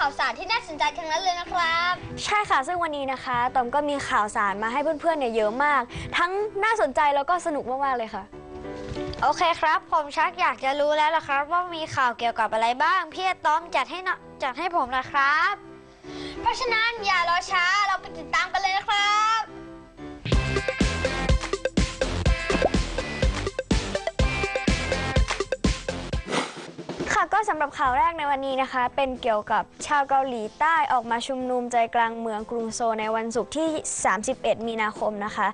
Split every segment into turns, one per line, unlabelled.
าวสารที่น่าสนใจทั้งนั้นเลยนะครับ
ใช่ค่ะซึ่งวันนี้นะคะตอมก็มีข่าวสารมาให้เพื่อนๆเนี่ยเยอะมากทั้งน่าสนใจแล้วก็สนุกมากๆเลยค่ะ
โอเคครับผมชักอยากจะรู้แล้วล่ะครับว่ามีข่าวเกี่ยวกับอะไรบ้างพี่ต้อมจัดให้ผมนะครับเพราะฉะนั้นอย่ารอช้าเราไปติดตามกันเลยนะครับ
ค่ะก็สำหรับข่าวแรกในวันนี้นะคะเป็นเกี่ยวกับชาวเกาหลีใต้ออกมาชุมนุมใจกลางเมืองกรุงโซลในวันศุกร์ที่ 31 มีนาคมนะคะ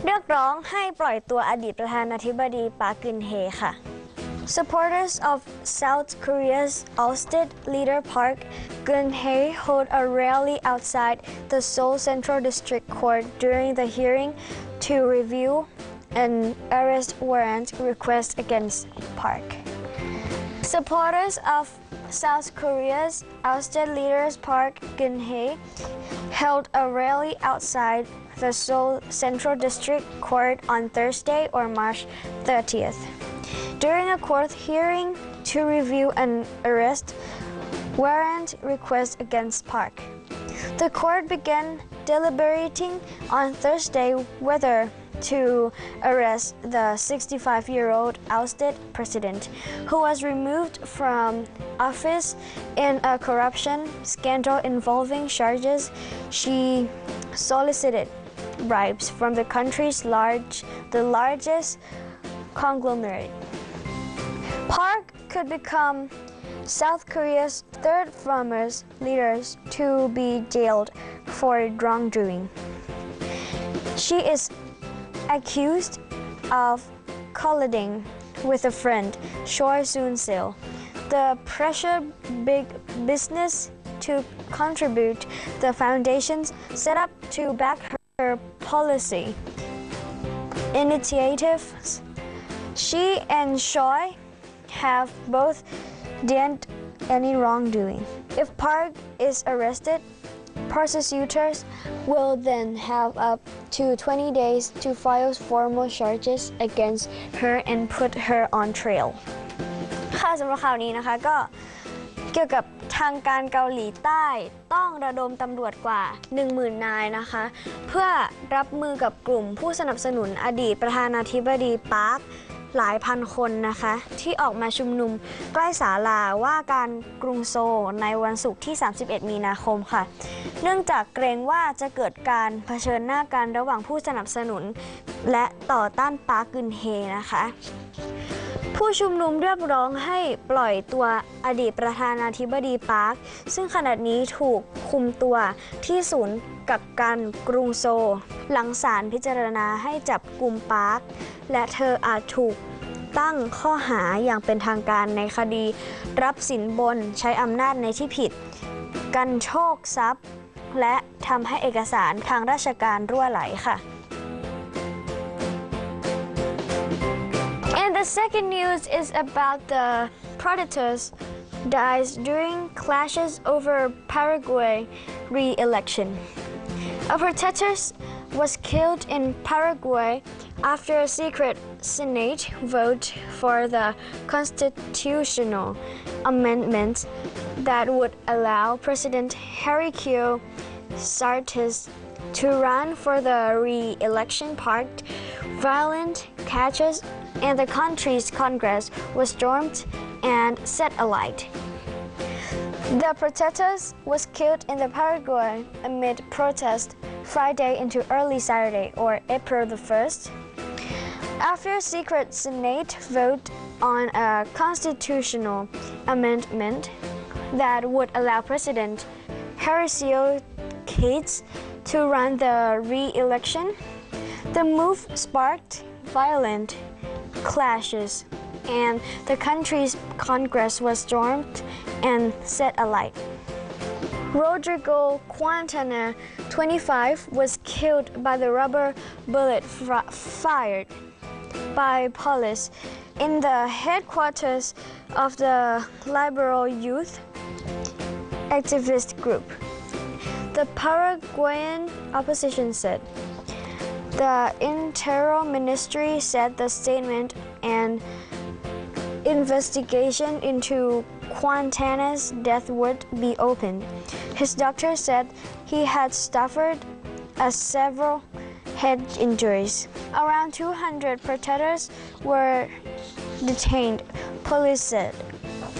เรียกร้องให้ปล่อยตัวอดีตประธานาธิบดีปาร์กกึนเฮค่ะ Supporters of South Korea's ousted leader Park Geun-hye hold a rally outside the Seoul Central District Court during the hearing to review an arrest warrant request against Park. Supporters of South Korea's ousted leader Park Geun-hye held a rally outside the Seoul Central District Court on Thursday or March 30th. During a court hearing to review an arrest warrant request against Park, the court began deliberating on Thursday whether to arrest the 65-year-old ousted president, who was removed from office in a corruption scandal involving charges she solicited bribes from the country's the largest conglomerate. Park could become South Korea's third farmers leaders to be jailed for wrongdoing. She is accused of colluding with a friend, Choi Soon-sil, the pressure big business to contribute the foundations set up to back her policy initiatives. She and Choi have both denied any wrongdoing. If Park is arrested, prosecutors will then have up to 20 days to file formal charges against her and put her on trial. ค่ะสำหรับข่าวนี้นะคะก็เกี่ยวกับทางการเกาหลีใต้ต้องระดมตำรวจกว่า 10,000 นายนะคะเพื่อรับมือกับกลุ่มผู้สนับสนุนอดีตประธานาธิบดีปาร์คหลายพันคนนะคะที่ออกมาชุมนุมใกล้ศาลาว่าการกรุงโซลในวันศุกร์ที่ 31 มีนาคมค่ะเนื่องจากเกรงว่าจะเกิดการเผชิญหน้ากันระหว่างผู้สนับสนุนและต่อต้านปาร์กกึนเฮนะคะผู้ชุมนุมเรียกร้องให้ปล่อยตัวอดีตประธานาธิบดีปาร์คซึ่งขณะนี้ถูกคุมตัวที่ศูนย์กักกันกรุงโซลหลังศาลพิจารณาให้จับกุมปาร์คและเธออาจถูกตั้งข้อหาอย่างเป็นทางการในคดีรับสินบนใช้อำนาจในที่ผิดกันโชคทรัพย์และทำให้เอกสารทางราชการรั่วไหลค่ะ And the second news is about the protesters dies during clashes over Paraguay re-election. A protester was killed in Paraguay after a secret Senate vote for the constitutional amendment that would allow President Henrique Santos to run for the re-election. Sparked violent catches and the country's Congress was stormed and set alight. The protesters was killed in the Paraguay amid protest Friday into early Saturday or April the 1st. After a secret Senate vote on a constitutional amendment that would allow President Henrique Santos to run the re-election, the move sparked violent clashes and the country's Congress was stormed and set alight. Rodrigo Quintana, 25, was killed by the rubber bullet fired by police in the headquarters of the Liberal Youth activist group. The Paraguayan opposition said. The Interior Ministry said the statement and investigation into Quintana's death would be opened. His doctor said he had suffered several head injuries. Around 200 protesters were detained, police said,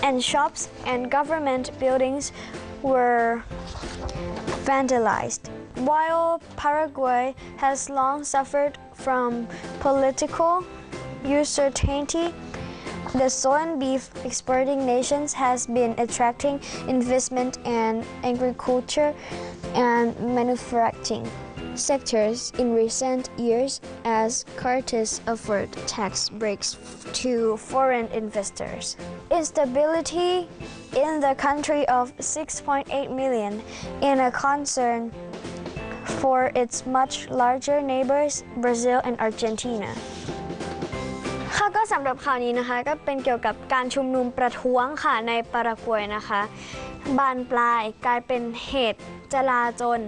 and shops and government buildings were vandalized. While Paraguay has long suffered from political uncertainty, the soy and beef exporting nations has been attracting investment in agriculture and manufacturing sectors in recent years as KIDS offered tax breaks to foreign investors. Instability in the country of 6.8 million in a concern for its much larger neighbors Brazil and Argentina ค่ะก็สำหรับข่าวนี้นะคะก็เป็นเกี่ยวกับการชุมนุมประท้วงค่ะในปารากวัยนะคะบานปลายกลายเป็นเหตุจลาจล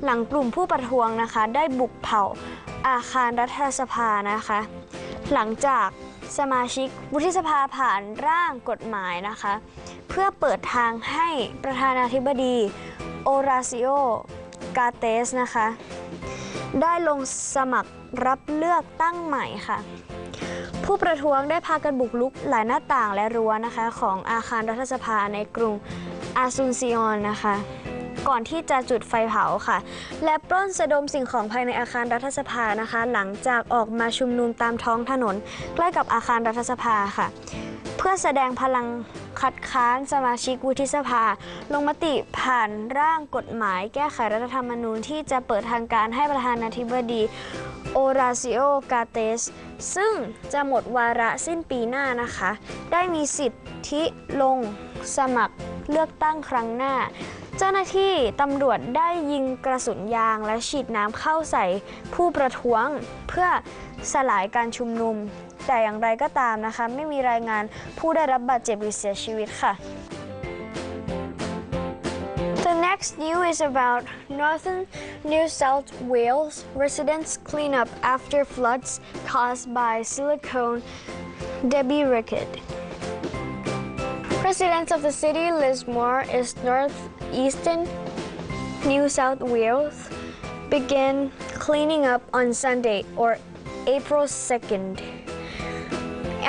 หลังกลุ่มผู้ประท้วงนะคะได้บุกเผาอาคารรัฐสภานะคะหลังจากสมาชิกวุฒิสภาผ่านร่างกฎหมายนะคะเพื่อเปิดทางให้ประธานาธิบดีโอราซิโอกาเตสนะคะได้ลงสมัครรับเลือกตั้งใหม่ค่ะผู้ประท้วงได้พากันบุกรุกหลายหน้าต่างและรั้วนะคะของอาคารรัฐสภาในกรุงอาซุนซิออนนะคะก่อนที่จะจุดไฟเผาค่ะและปล้นสะดมสิ่งของภายในอาคารรัฐสภานะคะหลังจากออกมาชุมนุมตามท้องถนนใกล้กับอาคารรัฐสภาค่ะเพื่อแสดงพลังคัดค้านสมาชิกวุฒิสภาลงมติผ่านร่างกฎหมายแก้ไขรัฐธรรมนูญที่จะเปิดทางการให้ประธานาธิบดีโอราซิโอกาเตสซึ่งจะหมดวาระสิ้นปีหน้านะคะได้มีสิทธิลงสมัครเลือกตั้งครั้งหน้าเจ้าหน้าที่ตำรวจได้ยิงกระสุนยางและฉีดน้ำเข้าใส่ผู้ประท้วงเพื่อสลายการชุมนุมแต่อย่างไรก็ตามนะคะไม่มีรายงานผู้ได้รับบาดเจ็บหรือเสียชีวิตค่ะ The next news is about northern New South Wales residents clean up after floods caused by Cyclone Debbie Rickett. Residents of the city Lismore is northeastern New South Wales began cleaning up on Sunday or April 2nd.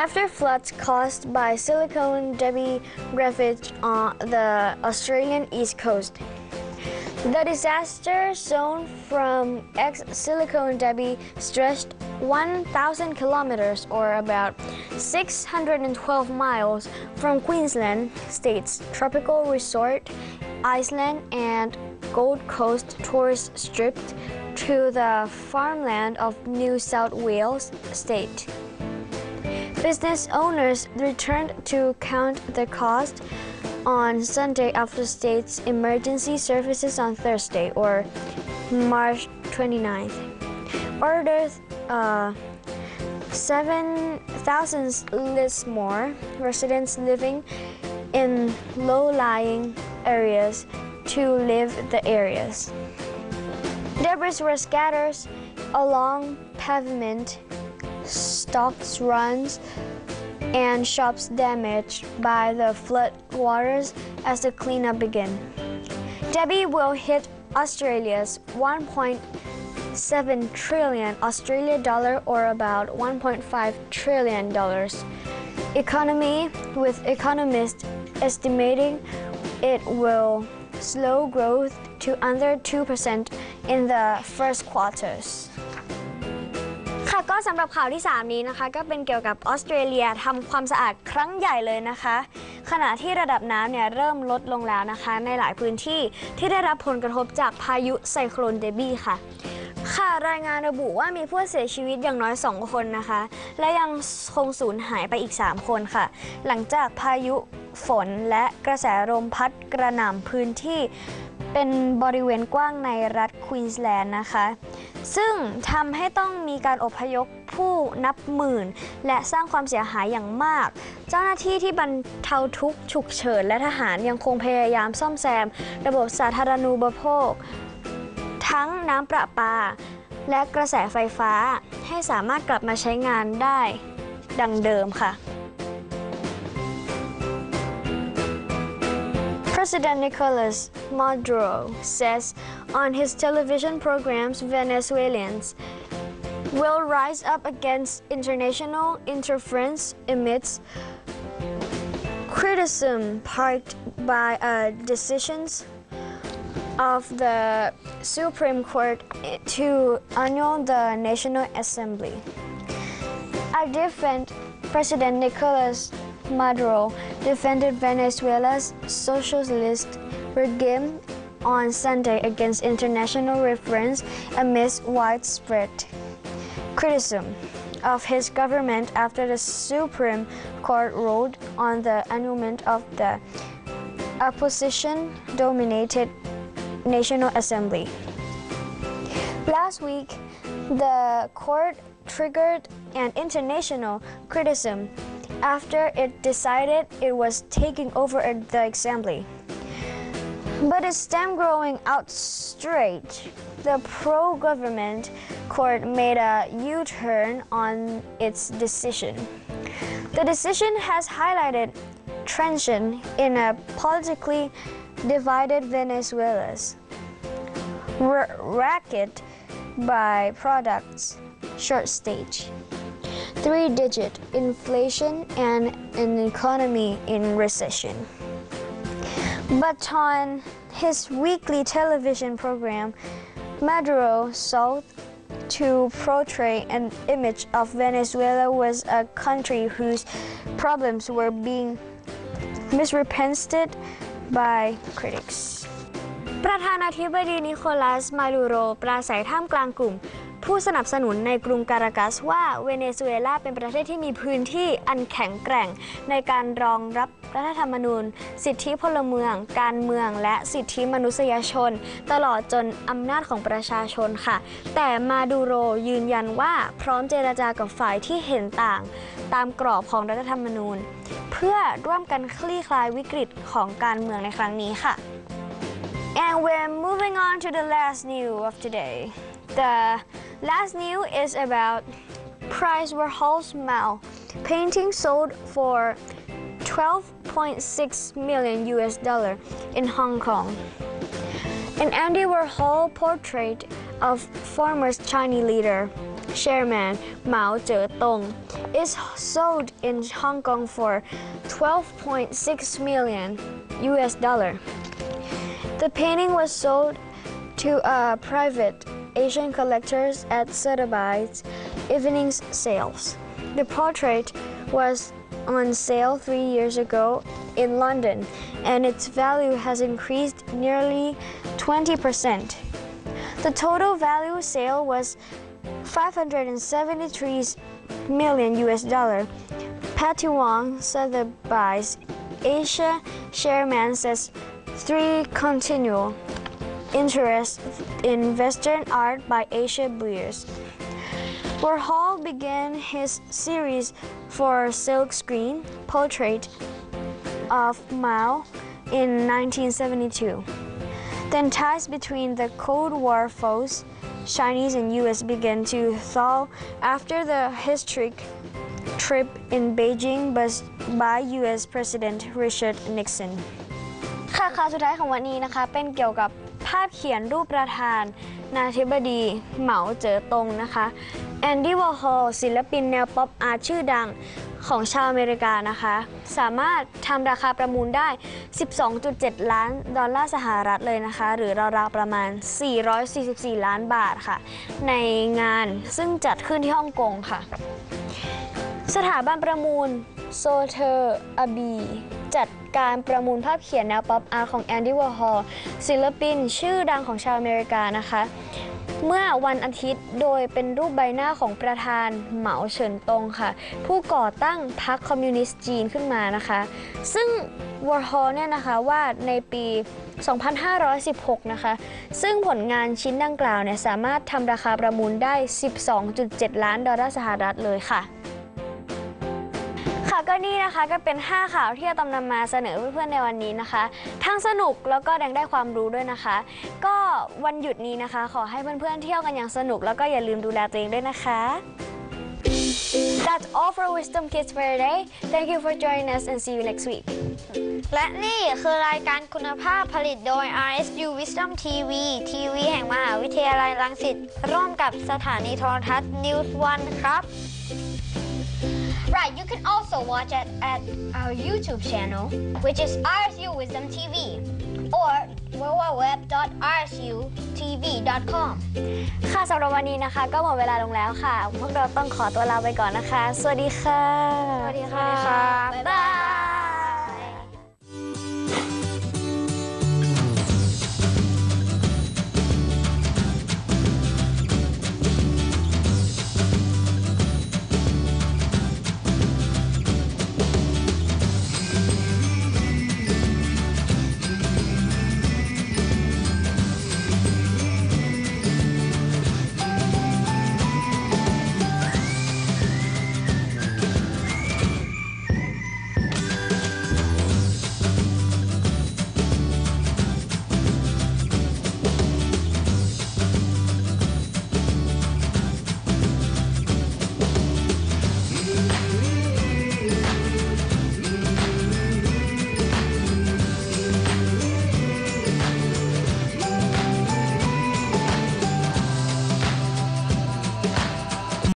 After floods caused by Cyclone Debbie ravaged on the Australian east coast. The disaster zone from ex-Cyclone Debbie stretched 1,000 kilometers or about 612 miles from Queensland State's tropical resort, Iceland and Gold Coast tourist strip to the farmland of New South Wales State. Business owners returned to count the cost on Sunday after state's emergency services on Thursday or March 29th ordered 7,000 Lismore residents living in low-lying areas to leave the areas. Debris were scattered along pavement, stocks runs, and shops damaged by the flood waters as the cleanup began. Debbie will hit Australia's 1.7 trillion Australian dollar or about $1.5 trillion economy, with economists estimating it will slow growth to under 2% in the first quarters. ค่ะก็สำหรับข่าวที่ 3 นี้นะคะก็เป็นเกี่ยวกับออสเตรเลียทำความสะอาดครั้งใหญ่เลยนะคะขณะที่ระดับน้ำเนี่ยเริ่มลดลงแล้วนะคะในหลายพื้นที่ที่ได้รับผลกระทบจากพายุไซโคลนเดบี้ค่ะรายงานระบุว่ามีผู้เสียชีวิตอย่างน้อย2คนนะคะและยังคงสูญหายไปอีก3คนค่ะหลังจากพายุฝนและกระแสลมพัดกระหน่ำพื้นที่เป็นบริเวณกว้างในรัฐควีนสแลนด์นะคะซึ่งทำให้ต้องมีการอพยพผู้นับหมื่นและสร้างความเสียหายอย่างมากเจ้าหน้าที่ที่บรรเทาทุกข์ฉุกเฉินและทหารยังคงพยายามซ่อมแซมระบบสาธารณูปโภคทั้งน้ำประปาและกระแสไฟฟ้าให้สามารถกลับมาใช้งานได้ดังเดิมค่ะ President Nicolas Maduro says on his television programs Venezuelans will rise up against international interference amidst criticism sparked by decisions of the Supreme Court to annul the National Assembly. I defend President Nicolas Maduro defended Venezuela's socialist regime on Sunday against international reference amidst widespread criticism of his government after the Supreme Court ruled on the annulment of the opposition-dominated National Assembly. Last week, the court triggered an international criticism after it decided it was taking over the assembly. But its stem growing out straight, the pro-government court made a U-turn on its decision. The decision has highlighted tension in a politically divided Venezuela's racket by products short stage, three-digit inflation, and an economy in recession. But on his weekly television program, Maduro sought to portray an image of Venezuela was a country whose problems were being misrepresented by critics. ประธานาธิบดีนิโคลัส มาดูโรปราศัยท่ามกลางกลุ่มผู้สนับสนุนในกรุงการากัสว่าเวเนซุเอลาเป็นประเทศที่มีพื้นที่อันแข็งแกร่งในการรองรับรัฐธรรมนูญสิทธิพลเมืองการเมืองและสิทธิมนุษยชนตลอดจนอำนาจของประชาชนค่ะแต่มาดูโรยืนยันว่าพร้อมเจรจากับฝ่ายที่เห็นต่างตามกรอบของรัฐธรรมนูญเพื่อร่วมกันคลี่คลายวิกฤตของการเมืองในครั้งนี้ค่ะ And we're moving on to the last news of today. The last news is about Price Warhol's Mao painting sold for $12.6 million in Hong Kong. An Andy Warhol portrait of former Chinese leader, Chairman Mao Zedong, is sold in Hong Kong for $12.6 million. The painting was sold to private Asian collectors at Sotheby's evening sales. The portrait was on sale 3 years ago in London, and its value has increased nearly 20%. The total value sale was $573 million. Patty Wong, Sotheby's Asia chairman, says 3 continual interest in Western art by Asia buyers. Warhol began his series for silkscreen portrait of Mao in 1972. Then ties between the Cold War foes, Chinese and US, began to thaw after the historic trip in Beijing by US President Richard Nixon. ข่าวสุดท้ายของวันนี้นะคะเป็นเกี่ยวกับภาพเขียนรูปประธานาธิบดีเหมาเจ๋อตงนะคะแอนดี้วอร์ฮอลศิลปินแนวป๊อปอาร์ตชื่อดังของชาวอเมริกานะคะสามารถทำราคาประมูลได้ 12.7 ล้านดอลลาร์สหรัฐเลยนะคะหรือราวๆประมาณ444ล้านบาทค่ะในงานซึ่งจัดขึ้นที่ฮ่องกงค่ะสถาบันประมูลโซเทอร์อาบีจัดการประมูลภาพเขียนแนวป๊อปอาร์ตของแอนดี้วอร์ฮอลศิลปินชื่อดังของชาวอเมริกานะคะเมื่อวันอาทิตย์โดยเป็นรูปใบหน้าของประธานเหมาเฉินตงค่ะผู้ก่อตั้งพรรคคอมมิวนิสต์จีนขึ้นมานะคะซึ่งวอร์ฮอลเนี่ยนะคะว่าในปี 2516 นะคะซึ่งผลงานชิ้นดังกล่าวเนี่ยสามารถทำราคาประมูลได้ 12.7 ล้านดอลลาร์สหรัฐเลยค่ะก็นี่นะคะก็เป็น5ข่าวที่จะนำมาเสนอเพื่อนๆในวันนี้นะคะทั้งสนุกแล้วก็ยังได้ความรู้ด้วยนะคะก็วันหยุดนี้นะคะขอให้เพื่อนๆเที่ยวกันอย่างสนุกแล้วก็อย่าลืมดูแลตัวเองด้วยนะคะ That's all for Wisdom Kids for today. Thank you for joining us and see you next week.
และนี่คือรายการคุณภาพผลิตโดย RSU Wisdom TV ทีวีแห่งมหาวิทยาลัยรังสิตร่วมกับสถานีโทรทัศน์ News One ครับ Right, you can also watch it at our YouTube channel, which is RSU Wisdom TV, or www.rsutv.com.
ค่ะสำหรับวันนี้นะคะก็หมดเวลาลงแล้วค่ะพวกเราต้องขอตัวลาไปก่อนนะคะสวัสดีค่ะ
สวัสดีค่ะ บ๊ายบาย